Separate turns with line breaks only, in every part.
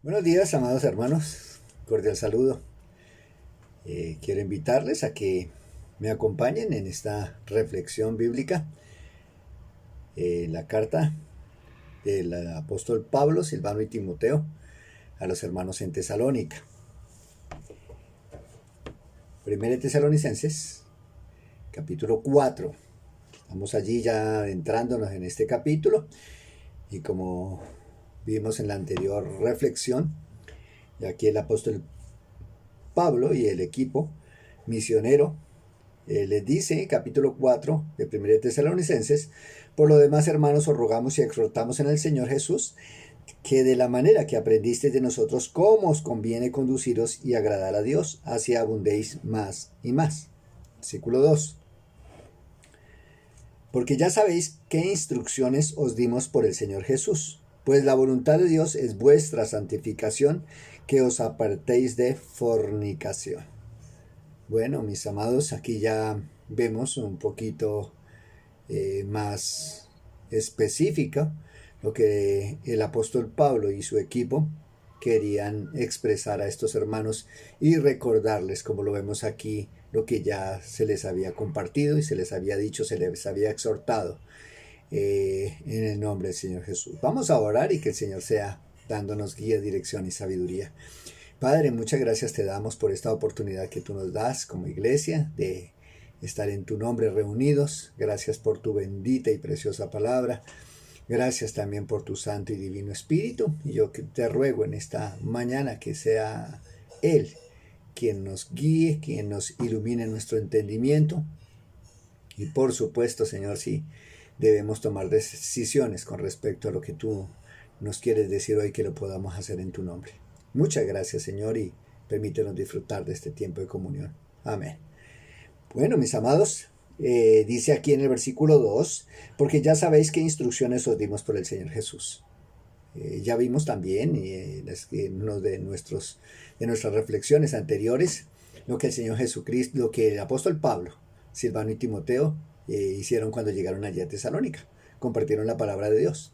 Buenos días, amados hermanos. Cordial saludo. Quiero invitarles a que me acompañen en esta reflexión bíblica. La carta del apóstol Pablo, Silvano y Timoteo a los hermanos en Tesalónica. Primera de Tesalonicenses, capítulo 4. Estamos allí ya adentrándonos en este capítulo y como vimos en la anterior reflexión, y aquí el apóstol Pablo y el equipo misionero les dice, capítulo 4 de 1 de Tesalonicenses: por lo demás, hermanos, os rogamos y exhortamos en el Señor Jesús, que de la manera que aprendisteis de nosotros cómo os conviene conduciros y agradar a Dios, así abundéis más y más. Versículo 2. Porque ya sabéis qué instrucciones os dimos por el Señor Jesús, pues la voluntad de Dios es vuestra santificación, que os apartéis de fornicación. Bueno, mis amados, aquí ya vemos un poquito más específica lo que el apóstol Pablo y su equipo querían expresar a estos hermanos y recordarles, como lo vemos aquí, lo que ya se les había compartido y se les había dicho, se les había exhortado en el nombre del Señor Jesús. Vamos a orar y que el Señor sea dándonos guía, dirección y sabiduría. Padre, muchas gracias te damos por esta oportunidad que tú nos das como iglesia de estar en tu nombre reunidos. Gracias por tu bendita y preciosa palabra. Gracias también por tu santo y divino Espíritu. Y yo te ruego en esta mañana que sea Él quien nos guíe, quien nos ilumine nuestro entendimiento. Y por supuesto, Señor, sí, debemos tomar decisiones con respecto a lo que tú nos quieres decir hoy, que lo podamos hacer en tu nombre. Muchas gracias, Señor, y permítenos disfrutar de este tiempo de comunión. Amén. Bueno, mis amados, dice aquí en el versículo 2, porque ya sabéis qué instrucciones os dimos por el Señor Jesús. Ya vimos también en uno de nuestras reflexiones anteriores lo que el Señor Jesucristo, lo que el apóstol Pablo, Silvano y Timoteo hicieron cuando llegaron allí a Tesalónica. Compartieron la palabra de Dios.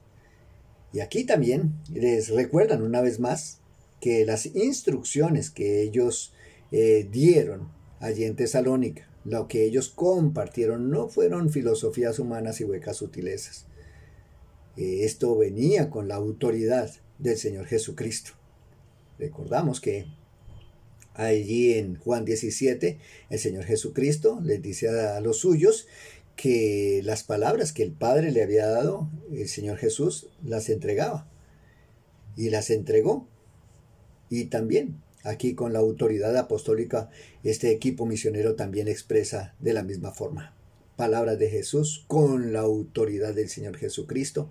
Y aquí también les recuerdan una vez más que las instrucciones que ellos dieron allí en Tesalónica, lo que ellos compartieron, no fueron filosofías humanas y huecas sutilezas. Esto venía con la autoridad del Señor Jesucristo. Recordamos que allí en Juan 17, el Señor Jesucristo les dice a los suyos que las palabras que el Padre le había dado, el Señor Jesús las entregaba. Y las entregó. Y también aquí con la autoridad apostólica, este equipo misionero también expresa de la misma forma. Palabras de Jesús con la autoridad del Señor Jesucristo.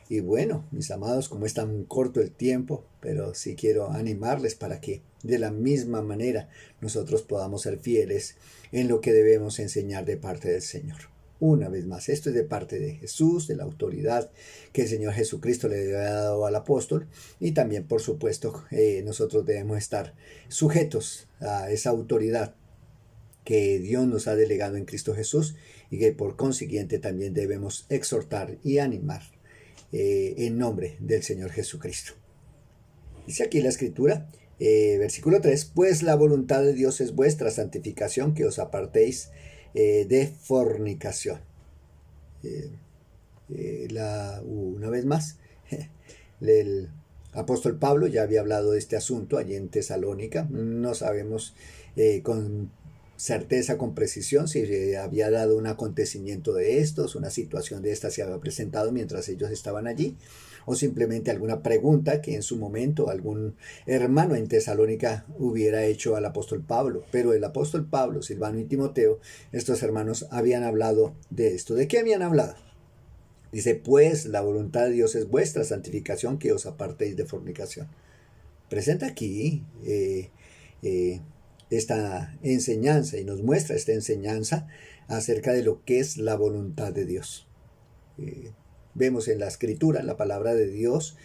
Y bueno, mis amados, como es tan corto el tiempo, pero sí quiero animarles para que de la misma manera nosotros podamos ser fieles en lo que debemos enseñar de parte del Señor. Una vez más, esto es de parte de Jesús, de la autoridad que el Señor Jesucristo le había dado al apóstol, y también, por supuesto, nosotros debemos estar sujetos a esa autoridad que Dios nos ha delegado en Cristo Jesús y que por consiguiente también debemos exhortar y animar en nombre del Señor Jesucristo. Dice aquí la Escritura, versículo 3, pues la voluntad de Dios es vuestra santificación, que os apartéis de fornicación. Una vez más, el apóstol Pablo ya había hablado de este asunto allí en Tesalónica. No sabemos con certeza, con precisión, si había dado un acontecimiento de estos, una situación de esta se había presentado mientras ellos estaban allí, o simplemente alguna pregunta que en su momento algún hermano en Tesalónica hubiera hecho al apóstol Pablo. Pero el apóstol Pablo, Silvano y Timoteo, estos hermanos habían hablado de esto. ¿De qué habían hablado? Dice, pues la voluntad de Dios es vuestra santificación, que os apartéis de fornicación. Presenta aquí esta enseñanza y nos muestra esta enseñanza acerca de lo que es la voluntad de Dios. Vemos en la Escritura, la palabra de Dios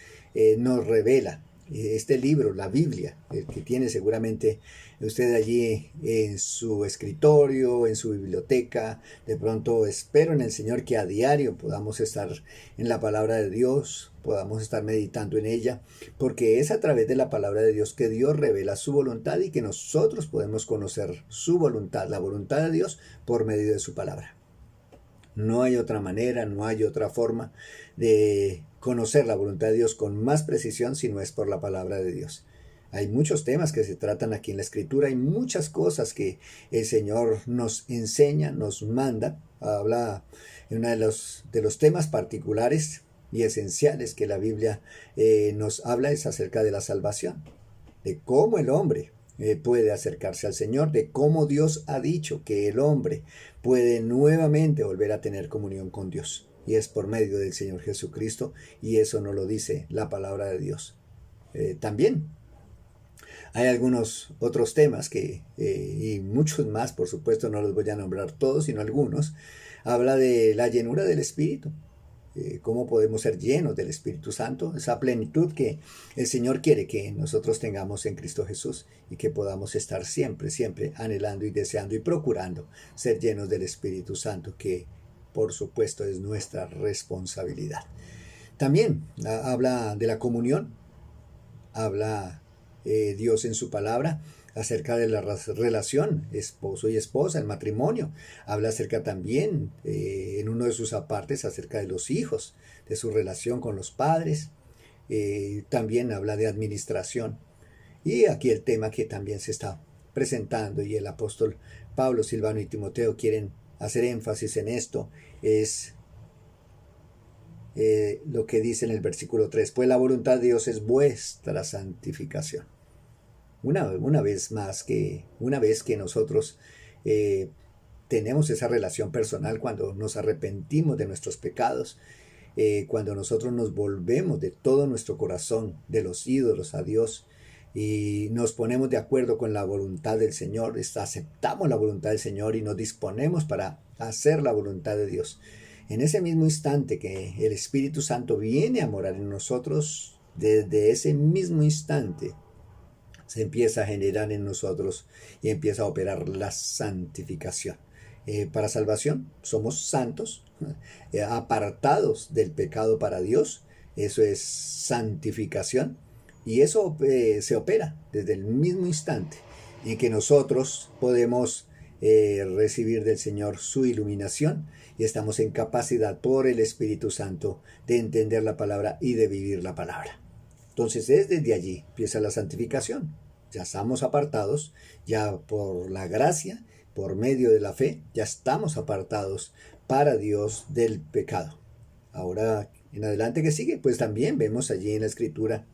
nos revela. Este libro, la Biblia, el que tiene seguramente usted allí en su escritorio, en su biblioteca, de pronto espero en el Señor que a diario podamos estar en la palabra de Dios, podamos estar meditando en ella, porque es a través de la palabra de Dios que Dios revela su voluntad y que nosotros podemos conocer su voluntad, la voluntad de Dios, por medio de su palabra. No hay otra manera, no hay otra forma de conocer la voluntad de Dios con más precisión si no es por la palabra de Dios. Hay muchos temas que se tratan aquí en la Escritura, hay muchas cosas que el Señor nos enseña, nos manda. Habla en uno de los temas particulares y esenciales que la Biblia nos habla es acerca de la salvación, de cómo el hombre puede acercarse al Señor, de cómo Dios ha dicho que el hombre puede nuevamente volver a tener comunión con Dios. Y es por medio del Señor Jesucristo, y eso no lo dice la palabra de Dios. También hay algunos otros temas y muchos más, por supuesto, no los voy a nombrar todos, sino algunos. Habla de la llenura del Espíritu. Cómo podemos ser llenos del Espíritu Santo, esa plenitud que el Señor quiere que nosotros tengamos en Cristo Jesús y que podamos estar siempre, siempre anhelando y deseando y procurando ser llenos del Espíritu Santo, que por supuesto es nuestra responsabilidad. También habla de la comunión, habla Dios en su palabra acerca de la relación esposo y esposa, el matrimonio. Habla acerca también en uno de sus apartes acerca de los hijos, de su relación con los padres. También habla de administración. Y aquí el tema que también se está presentando y el apóstol Pablo, Silvano y Timoteo quieren hacer énfasis en esto es lo que dice en el versículo 3, pues la voluntad de Dios es vuestra santificación. Una vez que nosotros tenemos esa relación personal, cuando nos arrepentimos de nuestros pecados, cuando nosotros nos volvemos de todo nuestro corazón de los ídolos a Dios y nos ponemos de acuerdo con la voluntad del Señor, aceptamos la voluntad del Señor y nos disponemos para hacer la voluntad de Dios. En ese mismo instante que el Espíritu Santo viene a morar en nosotros, desde ese mismo instante se empieza a generar en nosotros y empieza a operar la santificación. Para salvación somos santos, apartados del pecado para Dios. Eso es santificación. Y eso se opera desde el mismo instante en que nosotros podemos recibir del Señor su iluminación y estamos en capacidad por el Espíritu Santo de entender la palabra y de vivir la palabra. Entonces desde allí empieza la santificación. Ya estamos apartados, ya por la gracia, por medio de la fe, ya estamos apartados para Dios del pecado. Ahora, en adelante que sigue, pues también vemos allí en la Escritura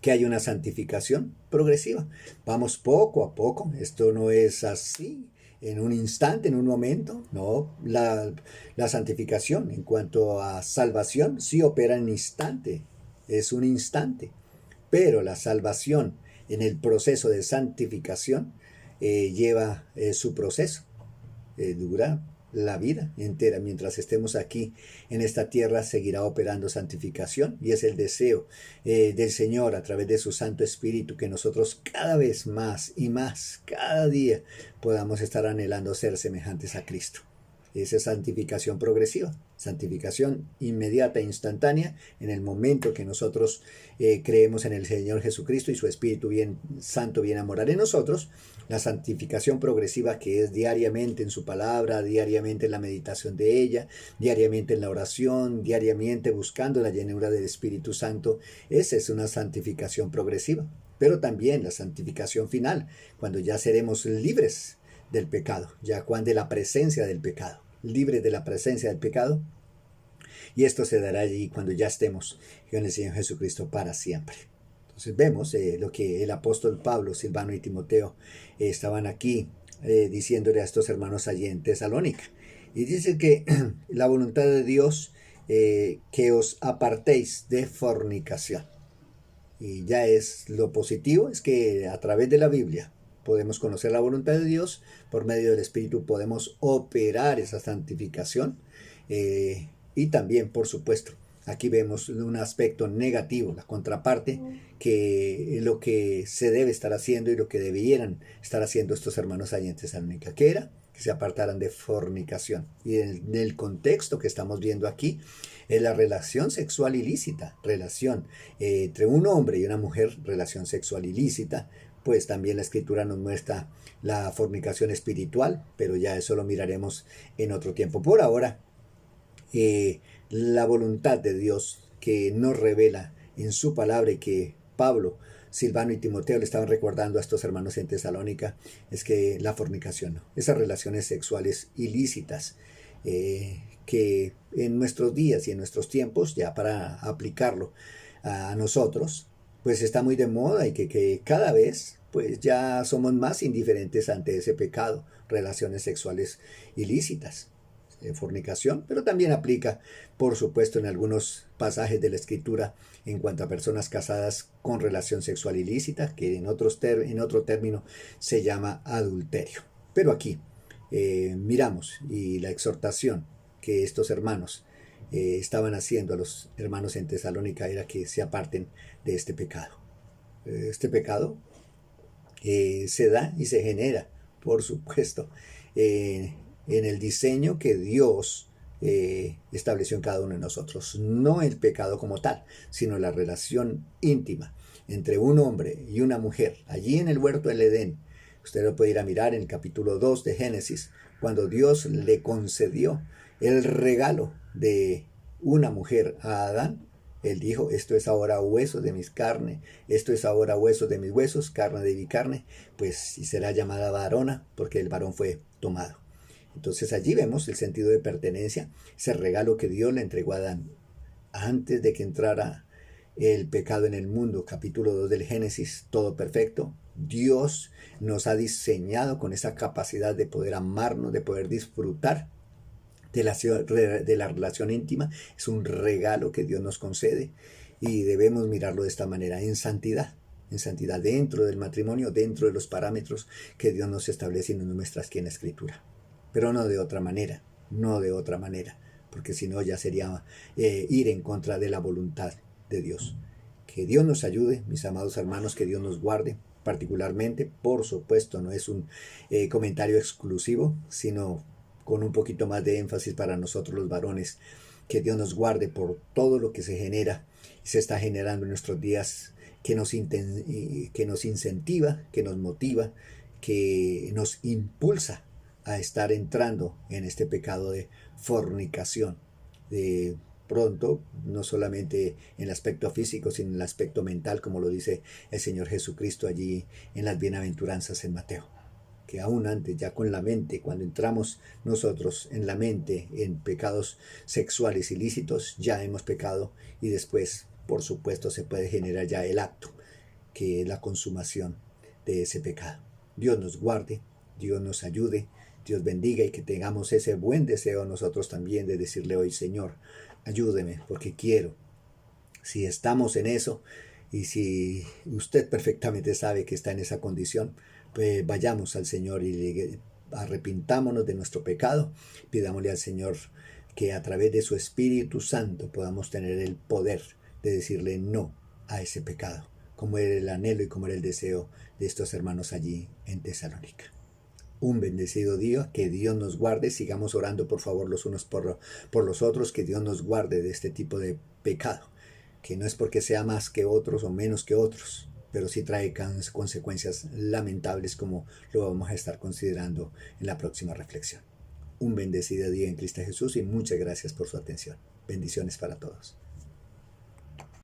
que hay una santificación progresiva. Vamos poco a poco, esto no es así en un instante, en un momento, no. La santificación en cuanto a salvación sí opera en instante, es un instante, pero la salvación en el proceso de santificación lleva su proceso, dura la vida entera. Mientras estemos aquí en esta tierra seguirá operando santificación y es el deseo del Señor a través de su Santo Espíritu que nosotros cada vez más y más, cada día podamos estar anhelando ser semejantes a Cristo. Esa es santificación progresiva, santificación inmediata e instantánea en el momento que nosotros creemos en el Señor Jesucristo y su Espíritu Santo viene a morar en nosotros. La santificación progresiva, que es diariamente en su palabra, diariamente en la meditación de ella, diariamente en la oración, diariamente buscando la llenura del Espíritu Santo. Esa es una santificación progresiva. Pero también la santificación final, cuando ya seremos libres del pecado, ya cuando de la presencia del pecado, libres de la presencia del pecado. Y esto se dará allí cuando ya estemos con el Señor Jesucristo para siempre. Entonces vemos lo que el apóstol Pablo, Silvano y Timoteo estaban aquí diciéndole a estos hermanos allí en Tesalónica. Y dice que la voluntad de Dios que os apartéis de fornicación. Y ya es lo positivo, es que a través de la Biblia podemos conocer la voluntad de Dios, por medio del Espíritu podemos operar esa santificación y también, por supuesto, aquí vemos un aspecto negativo, la contraparte, que lo que se debe estar haciendo y lo que debieran estar haciendo estos hermanos allí en Tesalónica, que era que se apartaran de fornicación. Y en el contexto que estamos viendo aquí es la relación sexual ilícita, relación entre un hombre y una mujer, relación sexual ilícita. Pues también la escritura nos muestra la fornicación espiritual, pero ya eso lo miraremos en otro tiempo. Por ahora, la voluntad de Dios que nos revela en su palabra y que Pablo, Silvano y Timoteo le estaban recordando a estos hermanos en Tesalónica, es que la fornicación, ¿no? Esas relaciones sexuales ilícitas, que en nuestros días y en nuestros tiempos, ya para aplicarlo a nosotros, pues está muy de moda y que cada vez pues ya somos más indiferentes ante ese pecado, relaciones sexuales ilícitas, fornicación, pero también aplica, por supuesto, en algunos pasajes de la Escritura en cuanto a personas casadas con relación sexual ilícita, que en otro término se llama adulterio. Pero aquí miramos y la exhortación que estos hermanos estaban haciendo a los hermanos en Tesalónica era que se aparten de este pecado. Este pecado se da y se genera, por supuesto, en el diseño que Dios estableció en cada uno de nosotros. No el pecado como tal, sino la relación íntima entre un hombre y una mujer, allí en el huerto del Edén. Usted lo puede ir a mirar en el capítulo 2 de Génesis, cuando Dios le concedió el regalo de una mujer a Adán. Él dijo, esto es ahora hueso de mis carne, esto es ahora hueso de mis huesos, carne de mi carne, pues y será llamada varona, porque el varón fue tomado. Entonces allí vemos el sentido de pertenencia, ese regalo que Dios le entregó a Adán antes de que entrara el pecado en el mundo. Capítulo 2 del Génesis, todo perfecto. Dios nos ha diseñado con esa capacidad de poder amarnos, de poder disfrutar de la relación íntima. Es un regalo que Dios nos concede y debemos mirarlo de esta manera, en santidad dentro del matrimonio, dentro de los parámetros que Dios nos establece y nos muestra aquí en la Escritura. Pero no de otra manera, porque si no ya sería ir en contra de la voluntad de Dios. Que Dios nos ayude, mis amados hermanos, que Dios nos guarde, particularmente, por supuesto, no es un comentario exclusivo, sino con un poquito más de énfasis para nosotros los varones. Que Dios nos guarde por todo lo que se genera y se está generando en nuestros días, que nos incentiva, que nos motiva, que nos impulsa a estar entrando en este pecado de fornicación. De pronto, no solamente en el aspecto físico, sino en el aspecto mental, como lo dice el Señor Jesucristo allí en las bienaventuranzas en Mateo. Que aún antes, ya con la mente, cuando entramos nosotros en la mente en pecados sexuales ilícitos, ya hemos pecado y después, por supuesto, se puede generar ya el acto, que es la consumación de ese pecado. Dios nos guarde, Dios nos ayude, Dios bendiga y que tengamos ese buen deseo nosotros también de decirle hoy, Señor, ayúdeme porque quiero. Si estamos en eso y si usted perfectamente sabe que está en esa condición, pues vayamos al Señor y arrepintámonos de nuestro pecado, pidámosle al Señor que a través de su Espíritu Santo podamos tener el poder de decirle no a ese pecado, como era el anhelo y como era el deseo de estos hermanos allí en Tesalónica. Un bendecido día, que Dios nos guarde, sigamos orando por favor los unos por los otros, que Dios nos guarde de este tipo de pecado, que no es porque sea más que otros o menos que otros, pero sí trae consecuencias lamentables como lo vamos a estar considerando en la próxima reflexión. Un bendecido día en Cristo Jesús y muchas gracias por su atención. Bendiciones para todos.